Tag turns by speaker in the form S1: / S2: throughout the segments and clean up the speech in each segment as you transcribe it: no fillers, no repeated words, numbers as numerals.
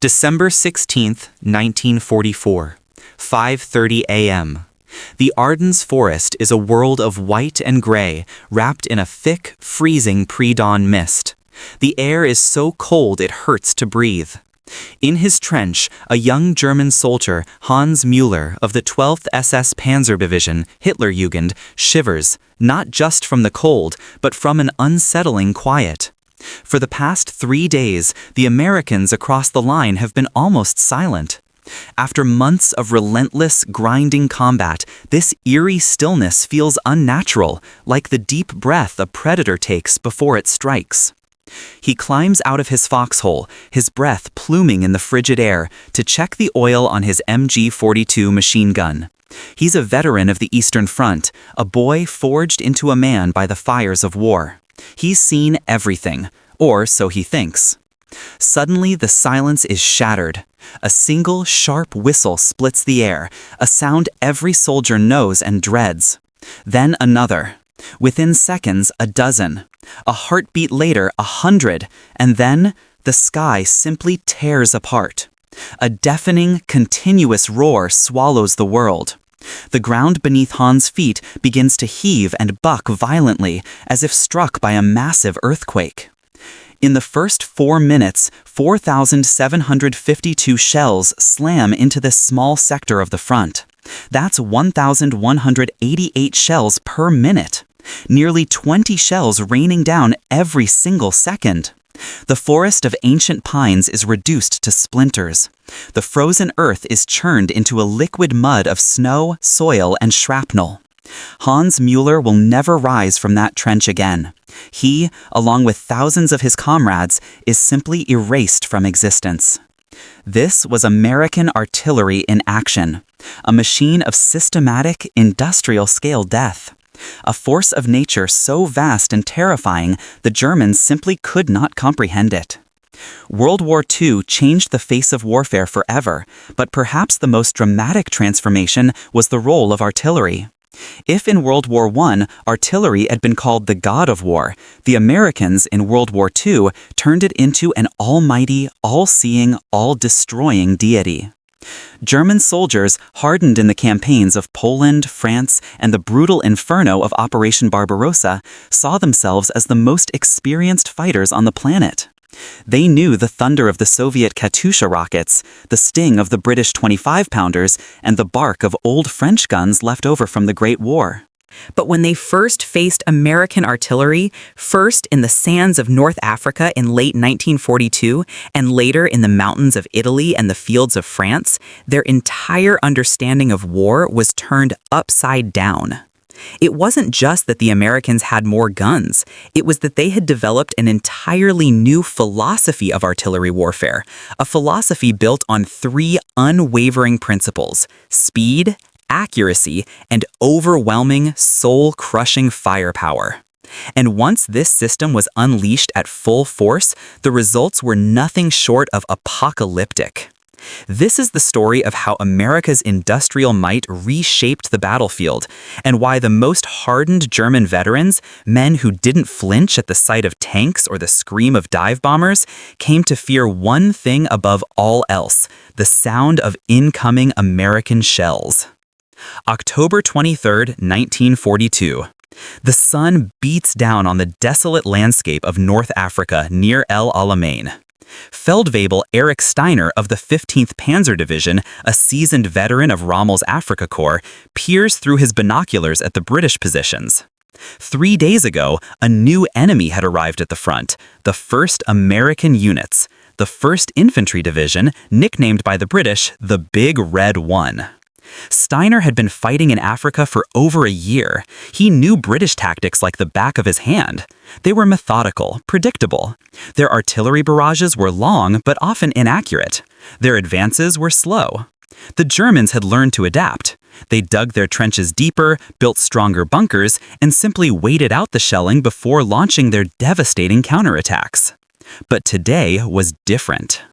S1: December 16th, 1944, 5:30 a.m. The Ardennes forest is a world of white and gray, wrapped in a thick, freezing pre-dawn mist. The air is so cold it hurts to breathe. In his trench, a young German soldier, Hans Müller, of the 12th SS Panzer Division, Hitlerjugend, shivers, not just from the cold, but from an unsettling quiet. For the past 3 days, the Americans across the line have been almost silent. After months of relentless, grinding combat, this eerie stillness feels unnatural, like the deep breath a predator takes before it strikes. He climbs out of his foxhole, his breath pluming in the frigid air, to check the oil on his MG-42 machine gun. He's a veteran of the Eastern Front, a boy forged into a man by the fires of war. He's seen everything, or so he thinks. Suddenly, the silence is shattered. A single sharp whistle splits the air, a sound every soldier knows and dreads. Then another. Within seconds, a dozen. A heartbeat later, 100. And then, the sky simply tears apart. A deafening, continuous roar swallows the world. The ground beneath Hans' feet begins to heave and buck violently, as if struck by a massive earthquake. In the first 4 minutes, 4,752 shells slam into this small sector of the front. That's 1,188 shells per minute. Nearly 20 shells raining down every single second. The forest of ancient pines is reduced to splinters. The frozen earth is churned into a liquid mud of snow, soil, and shrapnel. Hans Müller will never rise from that trench again. He, along with thousands of his comrades, is simply erased from existence. This was American artillery in action, a machine of systematic, industrial-scale death. A force of nature so vast and terrifying, the Germans simply could not comprehend it. World War II changed the face of warfare forever, but perhaps the most dramatic transformation was the role of artillery. If in World War I, artillery had been called the god of war, the Americans in World War II turned it into an almighty, all-seeing, all-destroying deity. German soldiers, hardened in the campaigns of Poland, France, and the brutal inferno of Operation Barbarossa, saw themselves as the most experienced fighters on the planet. They knew the thunder of the Soviet Katyusha rockets, the sting of the British 25-pounders, and the bark of old French guns left over from the Great War.
S2: But when they first faced American artillery, first in the sands of North Africa in late 1942, and later in the mountains of Italy and the fields of France, their entire understanding of war was turned upside down. It wasn't just that the Americans had more guns, it was that they had developed an entirely new philosophy of artillery warfare, a philosophy built on 3 unwavering principles: speed, accuracy, and overwhelming, soul-crushing firepower. And once this system was unleashed at full force, the results were nothing short of apocalyptic. This is the story of how America's industrial might reshaped the battlefield, and why the most hardened German veterans, men who didn't flinch at the sight of tanks or the scream of dive bombers, came to fear one thing above all else: the sound of incoming American shells. October 23, 1942. The sun beats down on the desolate landscape of North Africa near El Alamein. Feldwebel Erich Steiner of the 15th Panzer Division, a seasoned veteran of Rommel's Africa Corps, peers through his binoculars at the British positions. 3 days ago, a new enemy had arrived at the front, the 1st American units, the 1st Infantry Division, nicknamed by the British the Big Red One. Steiner had been fighting in Africa for over a year. He knew British tactics like the back of his hand. They were methodical, predictable. Their artillery barrages were long but often inaccurate. Their advances were slow. The Germans had learned to adapt. They dug their trenches deeper, built stronger bunkers, and simply waited out the shelling before launching their devastating counterattacks. But today was different.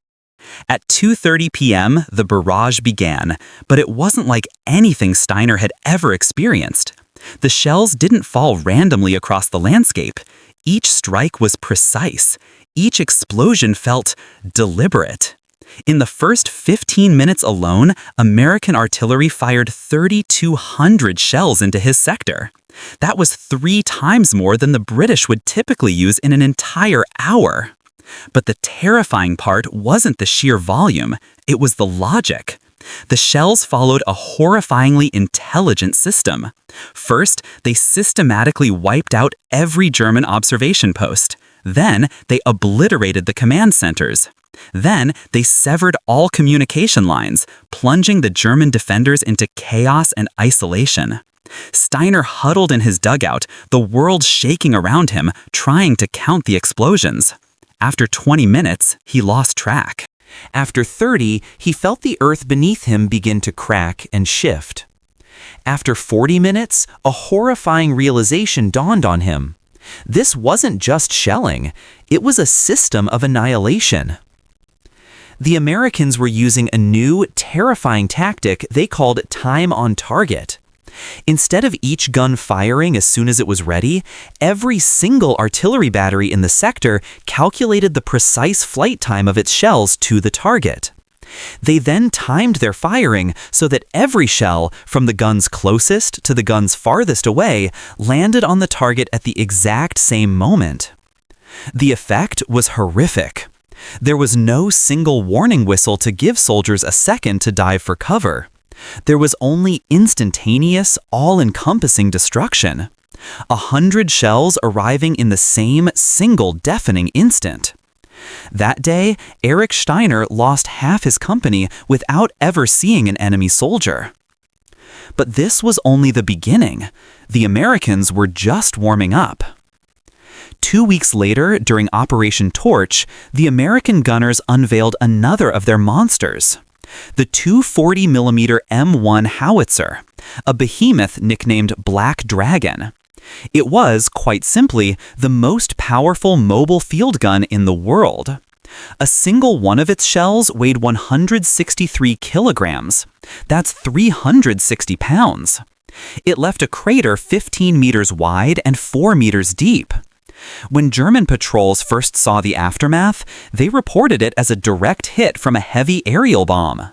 S2: At 2:30 p.m., the barrage began, but it wasn't like anything Steiner had ever experienced. The shells didn't fall randomly across the landscape. Each strike was precise. Each explosion felt deliberate. In the first 15 minutes alone, American artillery fired 3,200 shells into his sector. That was 3 times more than the British would typically use in an entire hour. But the terrifying part wasn't the sheer volume, it was the logic. The shells followed a horrifyingly intelligent system. First, they systematically wiped out every German observation post. Then, they obliterated the command centers. Then, they severed all communication lines, plunging the German defenders into chaos and isolation. Steiner huddled in his dugout, the world shaking around him, trying to count the explosions. After 20 minutes, he lost track.
S1: After 30, he felt the earth beneath him begin to crack and shift. After 40 minutes, a horrifying realization dawned on him. This wasn't just shelling, it was a system of annihilation. The Americans were using a new, terrifying tactic they called time on target. Instead of each gun firing as soon as it was ready, every single artillery battery in the sector calculated the precise flight time of its shells to the target. They then timed their firing so that every shell, from the guns closest to the guns farthest away, landed on the target at the exact same moment. The effect was horrific. There was no single warning whistle to give soldiers a second to dive for cover. There was only instantaneous, all-encompassing destruction. 100 shells arriving in the same single deafening instant. That day, Erich Steiner lost half his company without ever seeing an enemy soldier. But this was only the beginning. The Americans were just warming up. 2 weeks later, during Operation Torch, the American gunners unveiled another of their monsters. The 240mm M1 howitzer, a behemoth nicknamed Black Dragon. It was, quite simply, the most powerful mobile field gun in the world. A single one of its shells weighed 163 kilograms. That's 360 pounds. It left a crater 15 meters wide and 4 meters deep. When German patrols first saw the aftermath, they reported it as a direct hit from a heavy aerial bomb.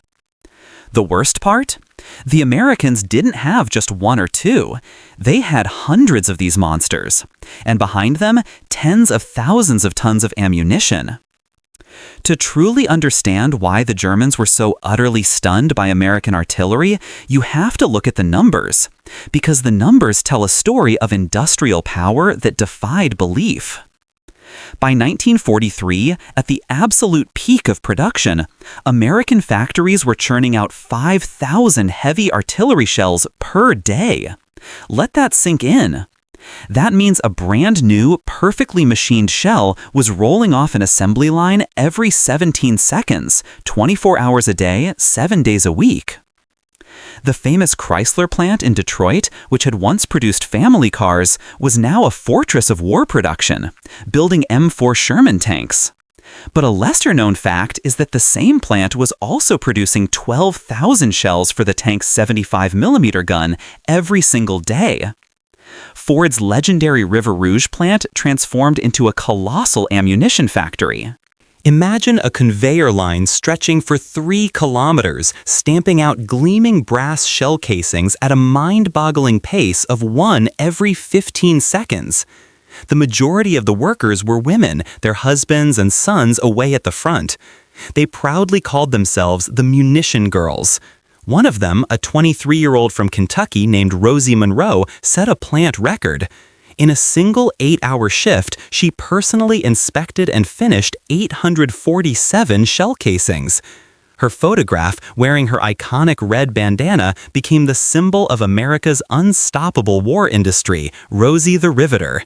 S1: The worst part? The Americans didn't have just 1 or 2. They had hundreds of these monsters, and behind them, tens of thousands of tons of ammunition. To truly understand why the Germans were so utterly stunned by American artillery, you have to look at the numbers, because the numbers tell a story of industrial power that defied belief. By 1943, at the absolute peak of production, American factories were churning out 5,000 heavy artillery shells per day. Let that sink in. That means a brand new, perfectly machined shell was rolling off an assembly line every 17 seconds, 24 hours a day, 7 days a week. The famous Chrysler plant in Detroit, which had once produced family cars, was now a fortress of war production, building M4 Sherman tanks. But a lesser-known fact is that the same plant was also producing 12,000 shells for the tank's 75mm gun every single day. Ford's legendary River Rouge plant transformed into a colossal ammunition factory. Imagine a conveyor line stretching for 3 kilometers, stamping out gleaming brass shell casings at a mind-boggling pace of 1 every 15 seconds. The majority of the workers were women, their husbands and sons away at the front. They proudly called themselves the Munition Girls. One of them, a 23-year-old from Kentucky named Rosie Monroe, set a plant record. In a single 8-hour shift, she personally inspected and finished 847 shell casings. Her photograph, wearing her iconic red bandana, became the symbol of America's unstoppable war industry, Rosie the Riveter.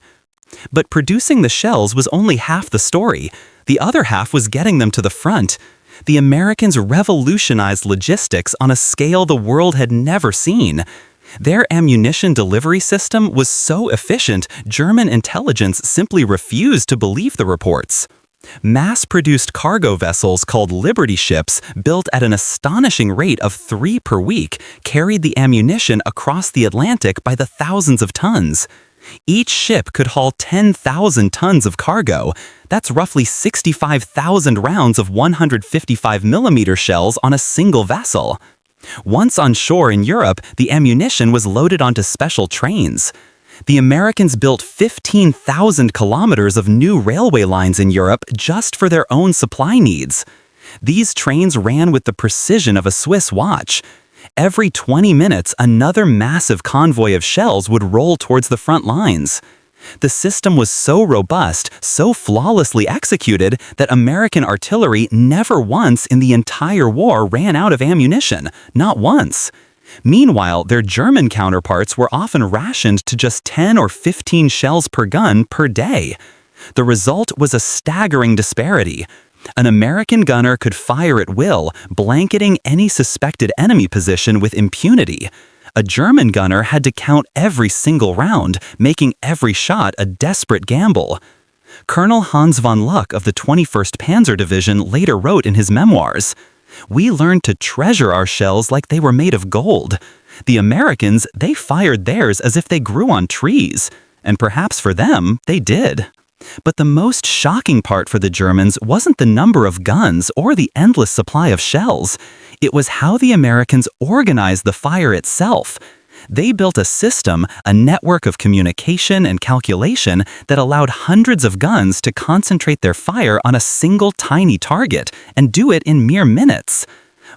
S1: But producing the shells was only half the story. The other half was getting them to the front. The Americans revolutionized logistics on a scale the world had never seen. Their ammunition delivery system was so efficient, German intelligence simply refused to believe the reports. Mass-produced cargo vessels called Liberty ships, built at an astonishing rate of 3 per week, carried the ammunition across the Atlantic by the thousands of tons.
S3: Each ship could haul 10,000 tons of cargo. That's roughly 65,000 rounds of 155mm shells on a single vessel. Once on shore in Europe, the ammunition was loaded onto special trains. The Americans built 15,000 kilometers of new railway lines in Europe just for their own supply needs. These trains ran with the precision of a Swiss watch. Every 20 minutes, another massive convoy of shells would roll towards the front lines. The system was so robust, so flawlessly executed, that American artillery never once in the entire war ran out of ammunition, not once. Meanwhile, their German counterparts were often rationed to just 10 or 15 shells per gun per day. The result was a staggering disparity. An American gunner could fire at will, blanketing any suspected enemy position with impunity. A German gunner had to count every single round, making every shot a desperate gamble. Colonel Hans von Luck of the 21st Panzer Division later wrote in his memoirs, "We learned to treasure our shells like they were made of gold. The Americans, they fired theirs as if they grew on trees. And perhaps for them, they did." But the most shocking part for the Germans wasn't the number of guns or the endless supply of shells. It was how the Americans organized the fire itself. They built a system, a network of communication and calculation that allowed hundreds of guns to concentrate their fire on a single tiny target and do it in mere minutes.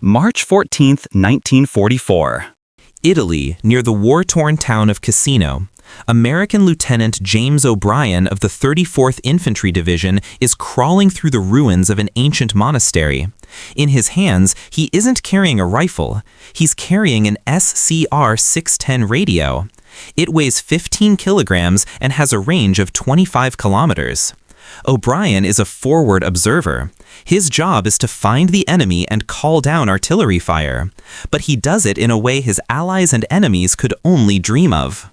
S3: March 14, 1944.
S1: Italy, near the war-torn town of Cassino. American Lieutenant James O'Brien of the 34th Infantry Division is crawling through the ruins of an ancient monastery. In his hands, he isn't carrying a rifle. He's carrying an SCR-610 radio. It weighs 15 kilograms and has a range of 25 kilometers. O'Brien is a forward observer. His job is to find the enemy and call down artillery fire. But he does it in a way his allies and enemies could only dream of.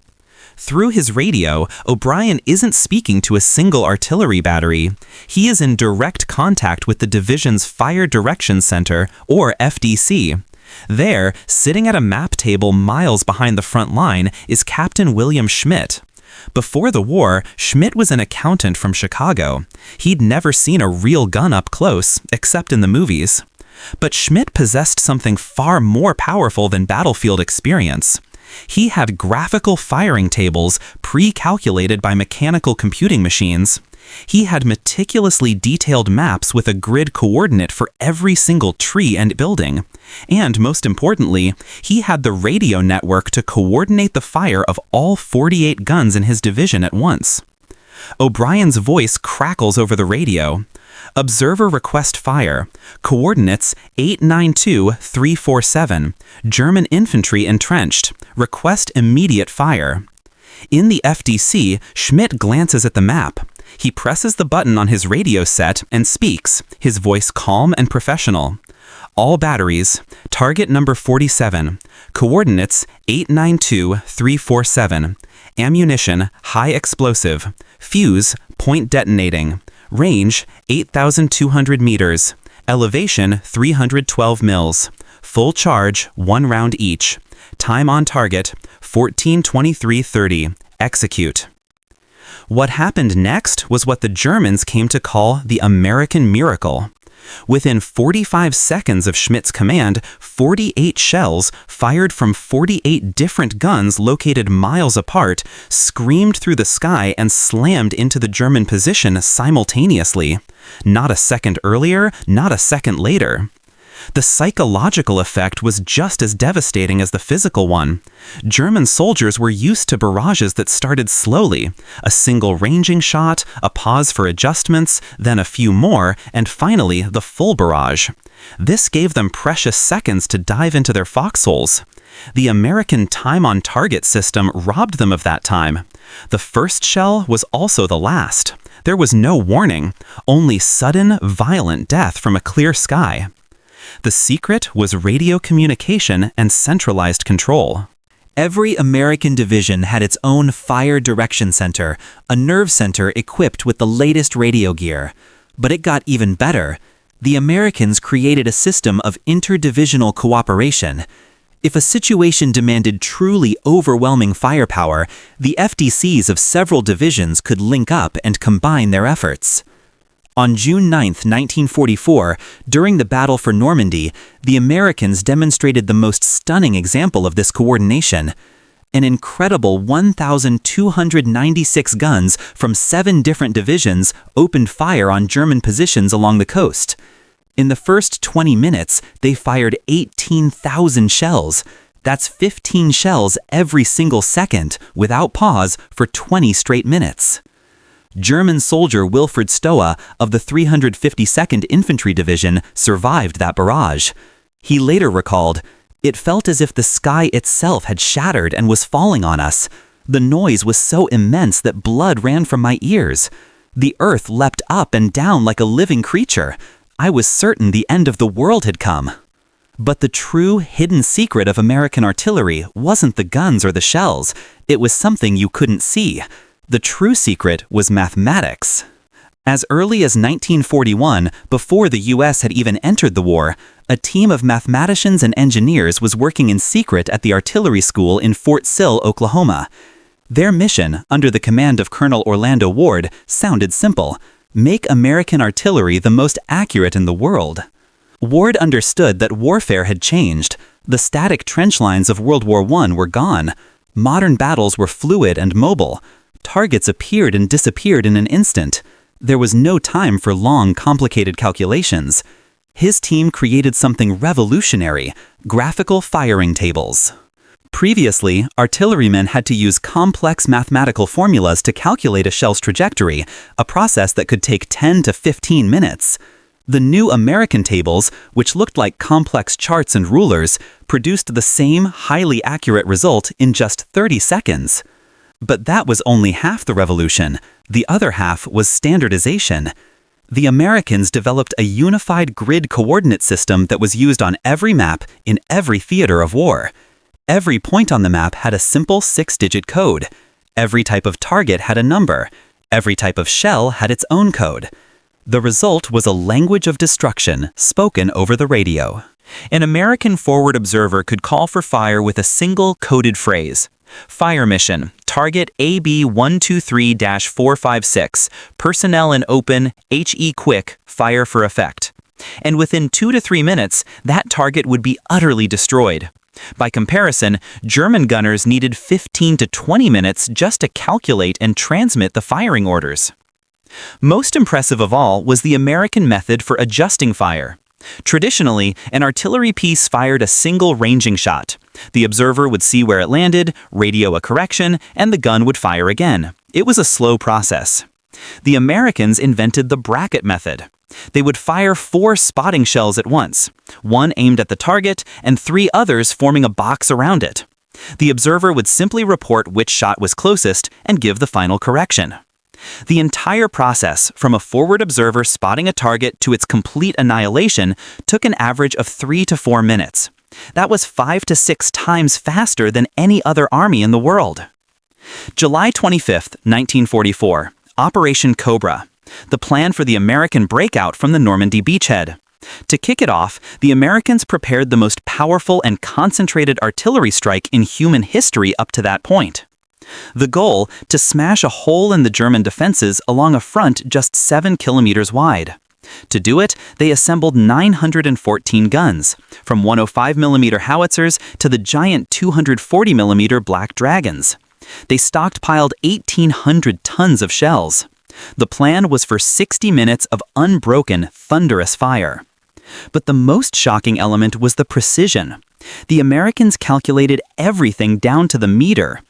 S1: Through his radio, O'Brien isn't speaking to a single artillery battery. He is in direct contact with the division's Fire Direction Center, or FDC. There, sitting at a map table miles behind the front line, is Captain William Schmidt. Before the war, Schmidt was an accountant from Chicago. He'd never seen a real gun up close, except in the movies. But Schmidt possessed something far more powerful than battlefield experience. He had graphical firing tables pre-calculated by mechanical computing machines. He had meticulously detailed maps with a grid coordinate for every single tree and building. And most importantly, he had the radio network to coordinate the fire of all 48 guns in his division at once. O'Brien's voice crackles over the radio. Observer request fire. Coordinates 892347. German infantry entrenched. Request immediate fire. In the FDC, Schmidt glances at the map. He presses the button on his radio set and speaks, his voice calm and professional. All batteries. Target number 47. Coordinates 892347. Ammunition, high explosive. Fuse, point detonating. Range, 8,200 meters. Elevation, 312 mils. Full charge, 1 round each. Time on target, 14:23:30. Execute. What happened next was what the Germans came to call the American miracle. Within 45 seconds of Schmidt's command, 48 shells, fired from 48 different guns located miles apart, screamed through the sky and slammed into the German position simultaneously. Not a second earlier, not a second later. The psychological effect was just as devastating as the physical one. German soldiers were used to barrages that started slowly, a single ranging shot, a pause for adjustments, then a few more, and finally the full barrage. This gave them precious seconds to dive into their foxholes. The American time-on-target system robbed them of that time. The first shell was also the last. There was no warning, only sudden, violent death from a clear sky. The secret was radio communication and centralized control. Every American division had its own Fire Direction Center, a nerve center equipped with the latest radio gear. But it got even better. The Americans created a system of interdivisional cooperation. If a situation demanded truly overwhelming firepower, the FDCs of several divisions could link up and combine their efforts. On June 9, 1944, during the Battle for Normandy, the Americans demonstrated the most stunning example of this coordination. An incredible 1,296 guns from 7 different divisions opened fire on German positions along the coast. In the first 20 minutes, they fired 18,000 shells. That's 15 shells every single second, without pause, for 20 straight minutes. German soldier Wilfred Stoa of the 352nd Infantry Division survived that barrage. He later recalled, "It felt as if the sky itself had shattered and was falling on us. The noise was so immense that blood ran from my ears. The earth leapt up and down like a living creature. I was certain the end of the world had come." But the true hidden secret of American artillery wasn't the guns or the shells. It was something you couldn't see. The true secret was mathematics. As early as 1941, before the US had even entered the war, a team of mathematicians and engineers was working in secret at the artillery school in Fort Sill, Oklahoma. Their mission, under the command of Colonel Orlando Ward, sounded simple: make American artillery the most accurate in the world. Ward understood that warfare had changed. The static trench lines of World War I were gone. Modern battles were fluid and mobile. Targets appeared and disappeared in an instant. There was no time for long, complicated calculations. His team created something revolutionary: graphical firing tables. Previously, artillerymen had to use complex mathematical formulas to calculate a shell's trajectory, a process that could take 10 to 15 minutes. The new American tables, which looked like complex charts and rulers, produced the same highly accurate result in just 30 seconds. But that was only half the revolution. The other half was standardization. The Americans developed a unified grid coordinate system that was used on every map in every theater of war. Every point on the map had a simple 6-digit code. Every type of target had a number. Every type of shell had its own code. The result was a language of destruction spoken over the radio. An American forward observer could call for fire with a single coded phrase. Fire mission, target AB123-456, personnel in open, HE quick, fire for effect. And within 2 to 3 minutes, that target would be utterly destroyed. By comparison, German gunners needed 15 to 20 minutes just to calculate and transmit the firing orders. Most impressive of all was the American method for adjusting fire. Traditionally, an artillery piece fired a single ranging shot. The observer would see where it landed, radio a correction, and the gun would fire again. It was a slow process. The Americans invented the bracket method. They would fire 4 spotting shells at once, 1 aimed at the target and 3 others forming a box around it. The observer would simply report which shot was closest and give the final correction. The entire process, from a forward observer spotting a target to its complete annihilation, took an average of 3 to 4 minutes. That was 5 to 6 times faster than any other army in the world. July 25, 1944, Operation Cobra, the plan for the American breakout from the Normandy beachhead. To kick it off, the Americans prepared the most powerful and concentrated artillery strike in human history up to that point. The goal, to smash a hole in the German defenses along a front just 7 kilometers wide. To do it, they assembled 914 guns, from 105mm howitzers to the giant 240mm Black Dragons. They stockpiled 1,800 tons of shells. The plan was for 60 minutes of unbroken, thunderous fire. But the most shocking element was the precision. The Americans calculated everything down to the meter.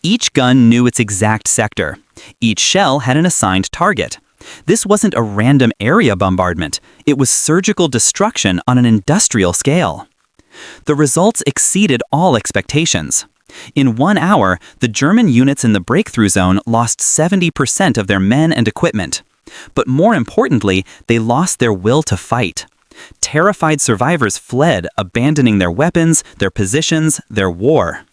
S1: Each gun knew its exact sector. Each shell had an assigned target. This wasn't a random area bombardment. It was surgical destruction on an industrial scale. The results exceeded all expectations. In 1 hour, the German units in the breakthrough zone lost 70% of their men and equipment. But more importantly, they lost their will to fight. Terrified survivors fled, abandoning their weapons, their positions, their war.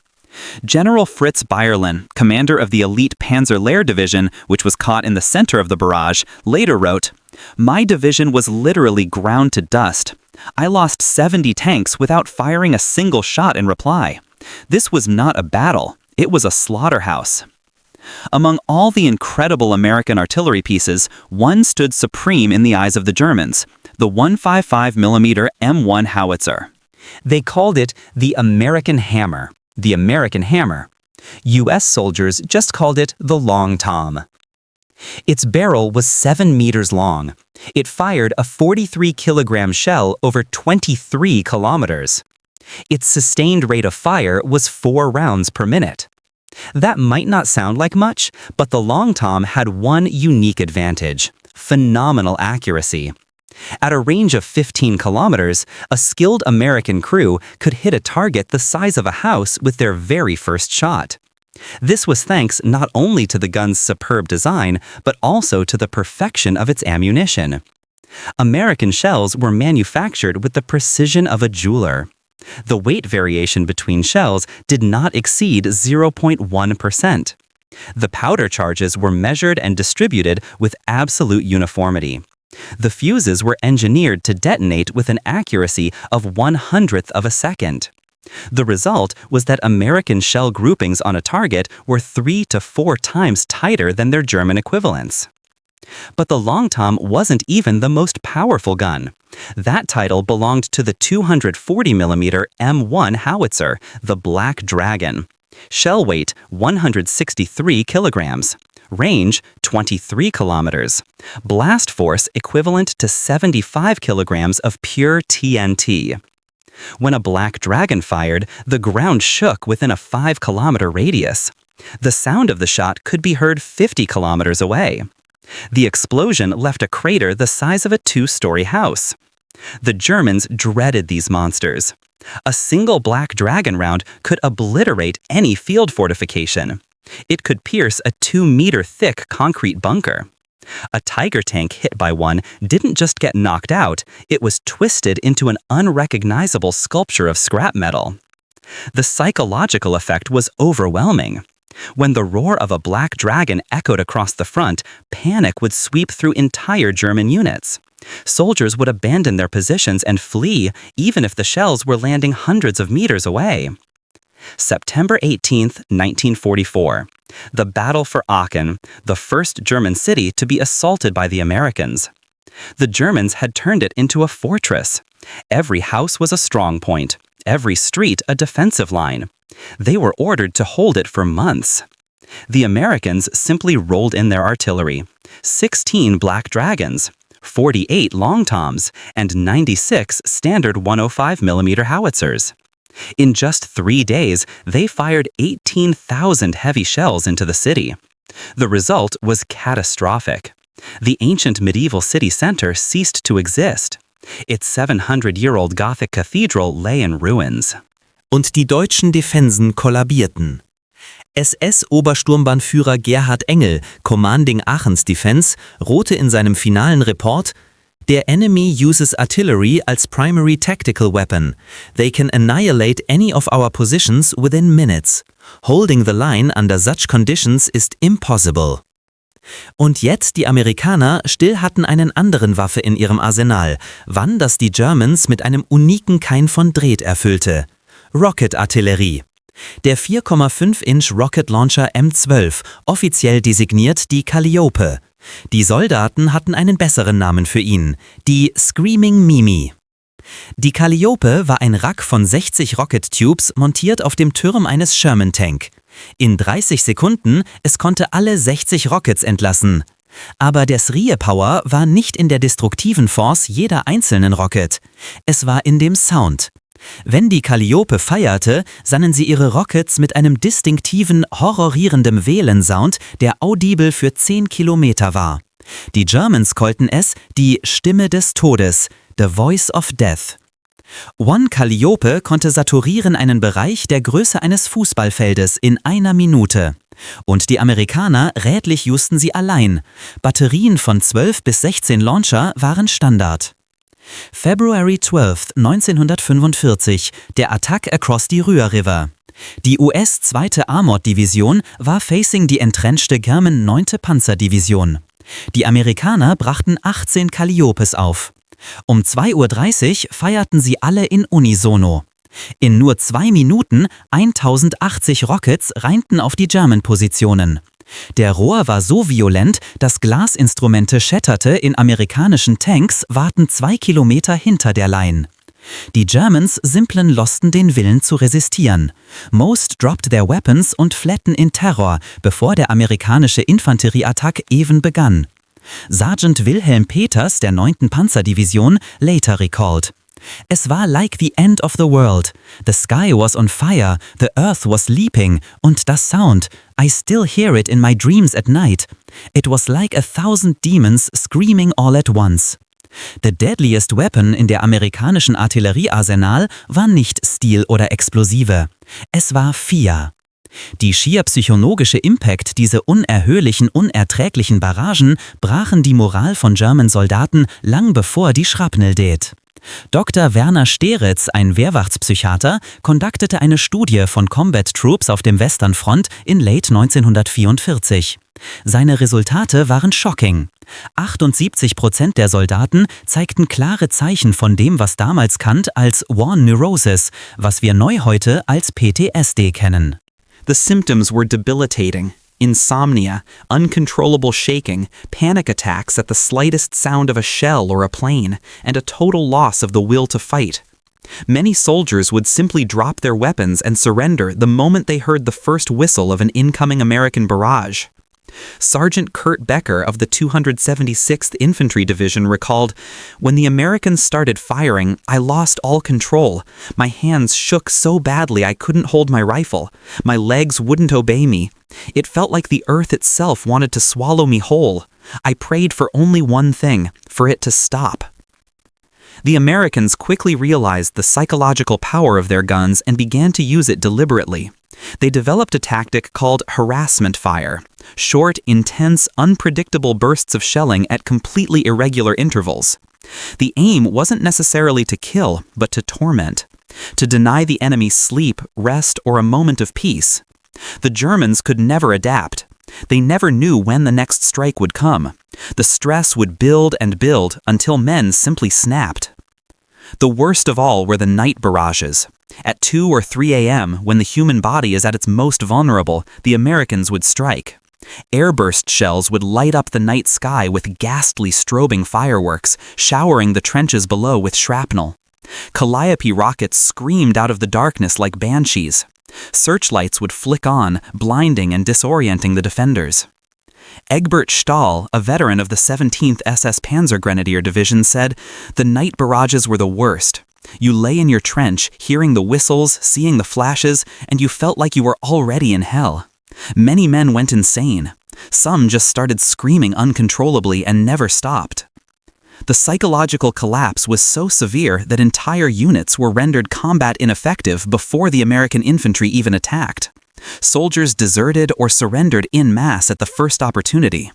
S1: General Fritz Bayerlein, commander of the elite Panzer Lehr division, which was caught in the center of the barrage, later wrote, "My division was literally ground to dust.
S3: I lost 70 tanks without firing a single shot in reply. This was not a battle, it was a slaughterhouse. Among all the incredible American artillery pieces, one stood supreme in the eyes of the Germans, the 155mm M1 howitzer. They called it the American Hammer. The American Hammer. U.S. soldiers just called it the Long Tom. Its barrel was 7 meters long. It fired a 43-kilogram shell over 23 kilometers. Its sustained rate of fire was 4 rounds per minute. That might not sound like much, but the Long Tom had one unique advantage: phenomenal accuracy. At a range of 15 kilometers, a skilled American crew could hit a target the size of a house with their very first shot. This was thanks not only to the gun's superb design, but also to the perfection of its ammunition. American shells were manufactured with the precision of a jeweler. The weight variation between shells did not exceed 0.1%. The powder charges were measured and distributed with absolute uniformity. The fuses were engineered to detonate with an accuracy of 1/100th of a second. The result was that American shell groupings on a target were 3 to 4 times tighter than their German equivalents. But the Long Tom wasn't even the most powerful gun. That title belonged to the 240mm M1 howitzer, the Black Dragon. Shell weight, 163 kilograms. Range, 23 kilometers. Blast force equivalent to 75 kilograms of pure TNT. When a Black Dragon fired, the ground shook within a 5-kilometer radius. The sound of the shot could be heard 50 kilometers away. The explosion left a crater the size of a 2-story house. The Germans dreaded these monsters. A single Black Dragon round could obliterate any field fortification. It could pierce a 2-meter-thick concrete bunker. A Tiger tank hit by one didn't just get knocked out, it was twisted into an unrecognizable sculpture of scrap metal. The psychological effect was overwhelming. When the roar of a Black Dragon echoed across the front, panic would sweep through entire German units. Soldiers would abandon their positions and flee, even if the shells were landing hundreds of meters away. September 18, 1944. The Battle for Aachen, the first German city to be assaulted by the Americans. The Germans had turned it into a fortress. Every house was a strong point, every street a defensive line. They were ordered to hold it for months. The Americans simply rolled in their artillery: 16 Black Dragons, 48 Long Toms, and 96 standard 105mm howitzers. In just 3 days, they fired 18,000 heavy shells into the city. The result was catastrophic. The ancient medieval city center ceased to exist. Its 700-year-old Gothic cathedral lay in ruins.
S4: Und die deutschen Defensen kollabierten. SS-Obersturmbannführer Gerhard Engel, commanding Aachens Defense, drohte in seinem finalen Report: "Der enemy uses artillery as primary tactical weapon. They can annihilate any of our positions within minutes. Holding the line under such conditions is impossible." Und jetzt die Amerikaner still hatten einen anderen Waffe in ihrem Arsenal, wann das die Germans mit einem uniken Kein von Dret erfüllte: Rocket-Artillerie. Der 4,5-Inch Rocket Launcher M12, offiziell designiert die Calliope. Die Soldaten hatten einen besseren Namen für ihn: die Screaming Mimi. Die Calliope war ein Rack von 60 Rocket Tubes montiert auf dem Turm eines Sherman Tank. In 30 Sekunden, es konnte alle 60 Rockets entlassen. Aber der Srie-Power war nicht in der destruktiven Force jeder einzelnen Rocket. Es war in dem Sound. Wenn die Calliope feierte, sannen sie ihre Rockets mit einem distinktiven, horrorierenden Wehlensound, der audibel für 10 Kilometer war. Die Germans callten es die Stimme des Todes, the Voice of Death. One Calliope konnte saturieren einen Bereich der Größe eines Fußballfeldes in 1 Minute. Und die Amerikaner rätlich usten sie allein. Batterien von 12 bis 16 Launcher waren Standard. February 12, 1945, der Attack across the Rühr River. Die US 2. Armored Division war facing die entrenched German 9. Panzerdivision. Die Amerikaner brachten 18 Calliopes auf. Um 2:30 Uhr feierten sie alle in Unisono. In nur 2 Minuten 1080 Rockets reinten auf die German-Positionen. Der Rohr war so violent, dass Glasinstrumente schetterte in amerikanischen Tanks warten 2 Kilometer hinter der Line. Die Germans simplen losten den Willen zu resistieren. Most dropped their weapons und fled in Terror, bevor der amerikanische Infanterieattack even begann. Sergeant Wilhelm Peters der 9. Panzerdivision later recalled: Es war like the end of the world. The sky was on fire, the earth was leaping, und das Sound, I still hear it in my dreams at night. It was like 1,000 demons screaming all at once. The deadliest weapon in der amerikanischen Artilleriearsenal war nicht Stil oder Explosive. Es war Fear. Die schier psychologische Impact dieser unerhörlichen, unerträglichen Barragen brachen die Moral von German-Soldaten lang bevor die Schrapnel dät. Dr. Werner Steritz, ein Wehrmachtspsychiater, conductete eine Studie von Combat Troops auf dem Western Front in late 1944. Seine Resultate waren shocking. 78% der Soldaten zeigten klare Zeichen von dem, was damals kannt als War Neurosis, was wir neu heute als PTSD kennen.
S1: The symptoms were debilitating. Insomnia, uncontrollable shaking, panic attacks at the slightest sound of a shell or a plane, and a total loss of the will to fight. Many soldiers would simply drop their weapons and surrender the moment they heard the first whistle of an incoming American barrage. Sergeant Kurt Becker of the 276th Infantry Division recalled, "When the Americans started firing, I lost all control. My hands shook so badly I couldn't hold my rifle. My legs wouldn't obey me. It felt like the earth itself wanted to swallow me whole. I prayed for only one thing, for it to stop." The Americans quickly realized the psychological power of their guns and began to use it deliberately. They developed a tactic called harassment fire, short, intense, unpredictable bursts of shelling at completely irregular intervals. The aim wasn't necessarily to kill, but to torment, to deny the enemy sleep, rest, or a moment of peace. The Germans could never adapt. They never knew when the next strike would come. The stress would build and build until men simply snapped. The worst of all were the night barrages. At 2 or 3 a.m., when the human body is at its most vulnerable, the Americans would strike. Airburst shells would light up the night sky with ghastly strobing fireworks, showering the trenches below with shrapnel. Calliope rockets screamed out of the darkness like banshees. Searchlights would flick on, blinding and disorienting the defenders. Egbert Stahl, a veteran of the 17th SS Panzergrenadier Division, said, "The night barrages were the worst. You lay in your trench, hearing the whistles, seeing the flashes, and you felt like you were already in hell. Many men went insane. Some just started screaming uncontrollably and never stopped." The psychological collapse was so severe that entire units were rendered combat ineffective before the American infantry even attacked. Soldiers deserted or surrendered en masse at the first opportunity.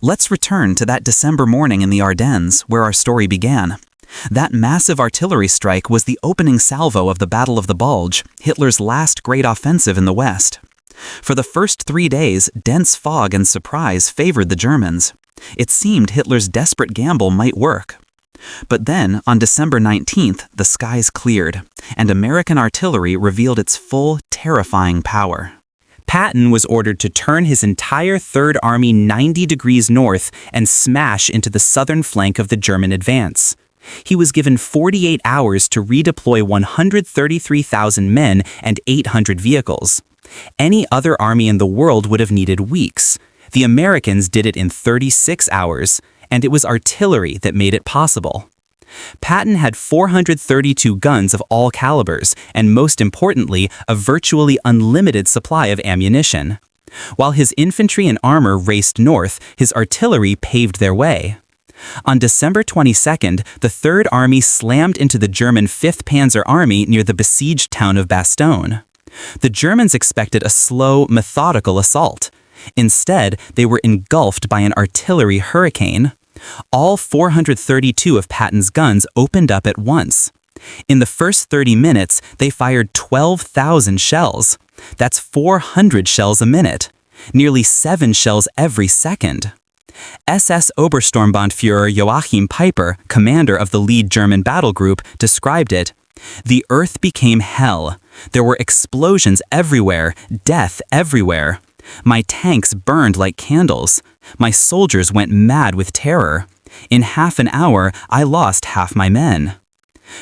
S1: Let's return to that December morning in the Ardennes, where our story began. That massive artillery strike was the opening salvo of the Battle of the Bulge, Hitler's last great offensive in the West. For the first 3 days, dense fog and surprise favored the Germans. It seemed Hitler's desperate gamble might work. But then, on December 19th, the skies cleared, and American artillery revealed its full, terrifying power. Patton was ordered to turn his entire Third Army 90 degrees north and smash into the southern flank of the German advance. He was given 48 hours to redeploy 133,000 men and 800 vehicles. Any other army in the world would have needed weeks. The Americans did it in 36 hours, and it was artillery that made it possible. Patton had 432 guns of all calibers, and most importantly, a virtually unlimited supply of ammunition. While his infantry and armor raced north, his artillery paved their way. On December 22nd, the Third Army slammed into the German 5th Panzer Army near the besieged town of Bastogne. The Germans expected a slow, methodical assault. Instead, they were engulfed by an artillery hurricane. All 432 of Patton's guns opened up at once. In the first 30 minutes, they fired 12,000 shells. That's 400 shells a minute. Nearly 7 shells every second.
S2: SS Obersturmbannführer Joachim Peiper, commander of the lead German battle group, described it. The earth became hell. There were explosions everywhere, death everywhere. My tanks burned like candles. My soldiers went mad with terror. In half an hour, I lost half my men.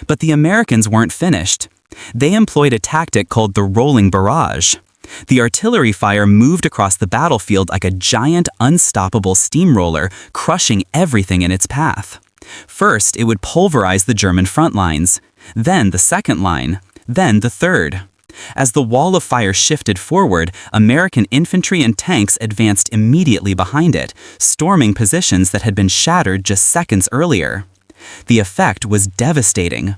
S2: But the Americans weren't finished. They employed a tactic called the rolling barrage. The artillery fire moved across the battlefield like a giant, unstoppable steamroller, crushing everything in its path. First, it would pulverize the German front lines, then the second line, then the third. As the wall of fire shifted forward, American infantry and tanks advanced immediately behind it, storming positions that had been shattered just seconds earlier. The effect was devastating.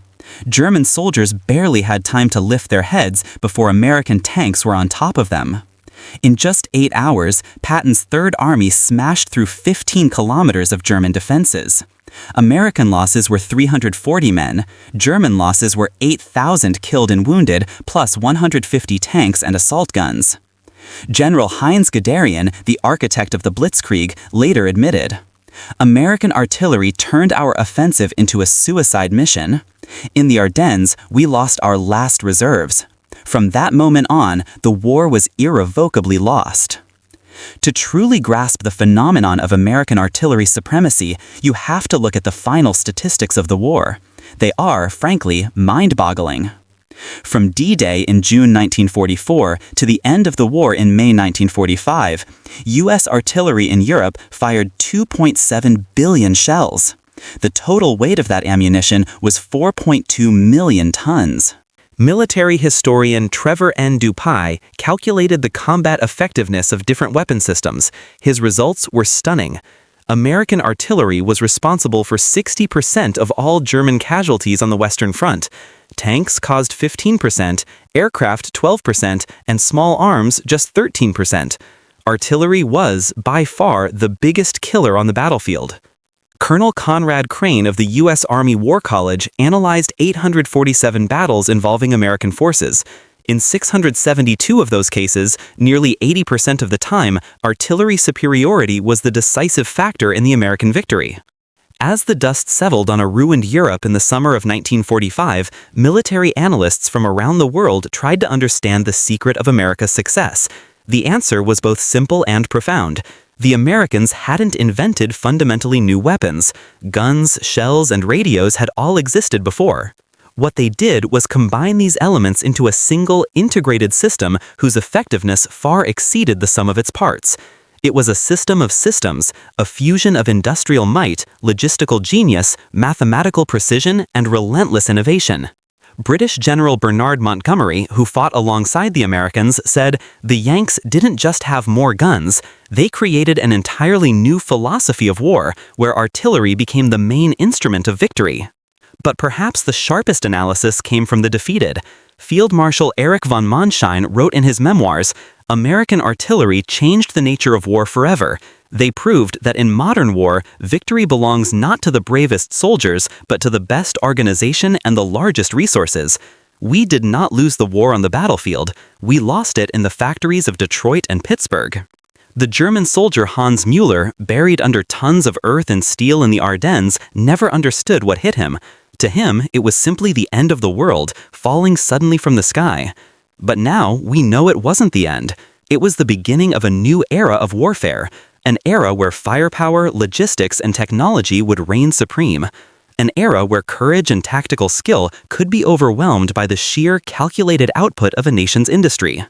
S2: German soldiers barely had time to lift their heads before American tanks were on top of them. In just 8 hours, Patton's Third Army smashed through 15 kilometers of German defenses. American losses were 340 men, German losses were 8,000 killed and wounded, plus 150 tanks and assault guns. General Heinz Guderian, the architect of the Blitzkrieg, later admitted, "American artillery turned our offensive into a suicide mission. In the Ardennes, we lost our last reserves. From that moment on, the war was irrevocably lost." To truly grasp the phenomenon of American artillery supremacy, you have to look at the final statistics of the war. They are, frankly, mind-boggling. From D-Day in June 1944 to the end of the war in May 1945, U.S. artillery in Europe fired 2.7 billion shells. The total weight of that ammunition was 4.2 million tons.
S3: Military historian Trevor N. Dupuy calculated the combat effectiveness of different weapon systems. His results were stunning. American artillery was responsible for 60% of all German casualties on the Western Front. Tanks caused 15%, aircraft 12%, and small arms just 13%. Artillery was, by far, the biggest killer on the battlefield. Colonel Conrad Crane of the U.S. Army War College analyzed 847 battles involving American forces. In 672 of those cases, nearly 80% of the time, artillery superiority was the decisive factor in the American victory. As the dust settled on a ruined Europe in the summer of 1945, military analysts from around the world tried to understand the secret of America's success. The answer was both simple and profound. The Americans hadn't invented fundamentally new weapons. Guns, shells, and radios had all existed before. What they did was combine these elements into a single, integrated system whose effectiveness far exceeded the sum of its parts. It was a system of systems, a fusion of industrial might, logistical genius, mathematical precision, and relentless innovation. British General Bernard Montgomery, who fought alongside the Americans, said, "The Yanks didn't just have more guns, they created an entirely new philosophy of war, where artillery became the main instrument of victory." But perhaps the sharpest analysis came from the defeated. Field Marshal Erich von Manstein wrote in his memoirs, "American artillery changed the nature of war forever. They proved that in modern war, victory belongs not to the bravest soldiers, but to the best organization and the largest resources. We did not lose the war on the battlefield. We lost it in the factories of Detroit and Pittsburgh." The German soldier Hans Müller, buried under tons of earth and steel in the Ardennes, never understood what hit him. To him, it was simply the end of the world, falling suddenly from the sky. But now, we know it wasn't the end. It was the beginning of a new era of warfare, an era where firepower, logistics, and technology would reign supreme. An era where courage and tactical skill could be overwhelmed by the sheer, calculated output of a nation's industry.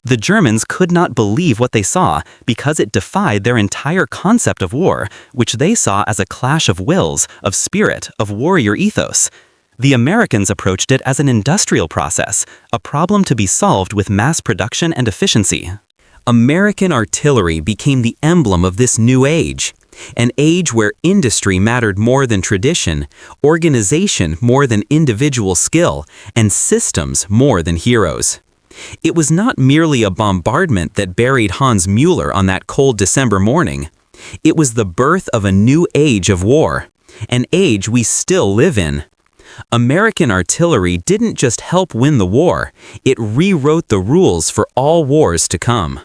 S3: The Germans could not believe what they saw because it defied their entire concept of war, which they saw as a clash of wills, of spirit, of warrior ethos. The Americans approached it as an industrial process, a problem to be solved with mass production and efficiency. American artillery became the emblem of this new age, an age where industry mattered more than tradition, organization more than individual skill, and systems more than heroes. It was not merely a bombardment that buried Hans Müller on that cold December morning. It was the birth of a new age of war, an age we still live in. American artillery didn't just help win the war, it rewrote the rules for all wars to come.